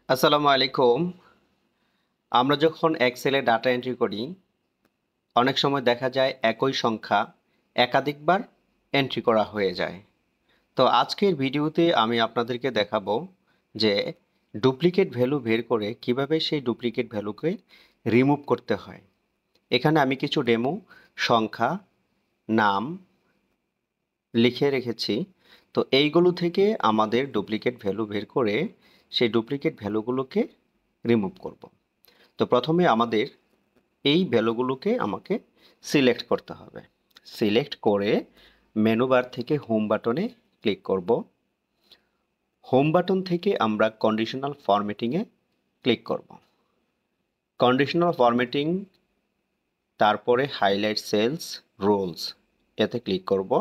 আসসালামু আলাইকুম। আমরা যখন এক্সেলে ডাটা এন্ট্রি করি, অনেক সময় দেখা যায় একই সংখ্যা একাধিকবার এন্ট্রি করা হয়ে যায়। তো আজকের ভিডিওতে আমি আপনাদেরকে দেখাবো যে ডুপ্লিকেট ভ্যালু বের করে কিভাবে সেই ডুপ্লিকেট ভ্যালুকে রিমুভ করতে হয়। এখানে আমি কিছু ডেমো সংখ্যা, নাম লিখে রেখেছি। তো এইগুলো থেকে আমাদের ডুপ্লিকেট ভ্যালু বের করে সেই ডুপ্লিকেট ভ্যালুগুলোকে রিমুভ করব। তো প্রথমে আমাদের এই ভ্যালুগুলোকে আমাকে সিলেক্ট করতে হবে। সিলেক্ট করে মেনু বার থেকে হোম বাটনে ক্লিক করব। হোম বাটন থেকে আমরা কন্ডিশনাল ফরম্যাটিংয়ে ক্লিক করব। কন্ডিশনাল ফরম্যাটিং, তারপরে হাইলাইট সেলস রোলস এতে ক্লিক করব।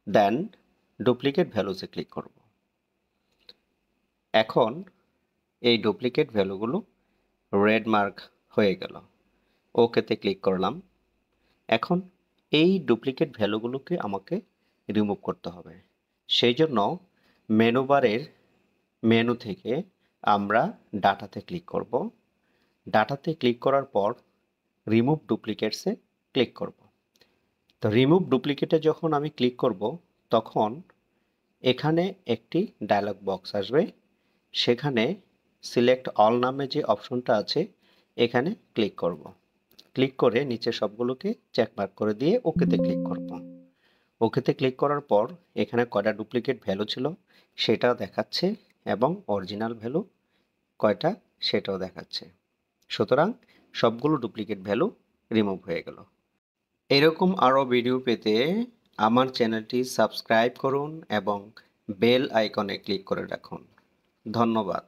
দেন ডুপ্লিকেট ভ্যালুসে ক্লিক করব। এখন এই ডুপ্লিকেট ভ্যালুগুলো রেড মার্ক হয়ে গেল। ওকেতে ক্লিক করলাম। এখন এই ডুপ্লিকেট ভ্যালুগুলোকে আমাকে রিমুভ করতে হবে। সেই জন্য মেনু বারের মেনু থেকে আমরা ডাটাতে ক্লিক করব। ডাটাতে ক্লিক করার পর রিমুভ ডুপ্লিকেটসে ক্লিক করব। তো রিমুভ ডুপ্লিকেটে যখন আমি ক্লিক করব, তখন এখানে একটি ডায়লগ বক্স আসবে। সেখানে সিলেক্ট অল নামে যে অপশনটা আছে, এখানে ক্লিক করব। ক্লিক করে নিচে সবগুলোকে চেকমার্ক করে দিয়ে ওকেতে ক্লিক করব। ওকেতে ক্লিক করার পর এখানে কয়টা ডুপ্লিকেট ভ্যালু ছিল সেটাও দেখাচ্ছে এবং অরিজিনাল ভ্যালু কয়টা সেটাও দেখাচ্ছে। সুতরাং সবগুলো ডুপ্লিকেট ভ্যালু রিমুভ হয়ে গেল। এরকম আরও ভিডিও পেতে আমার চ্যানেলটি সাবস্ক্রাইব করুন এবং বেল আইকনে ক্লিক করে রাখুন। ধন্যবাদ।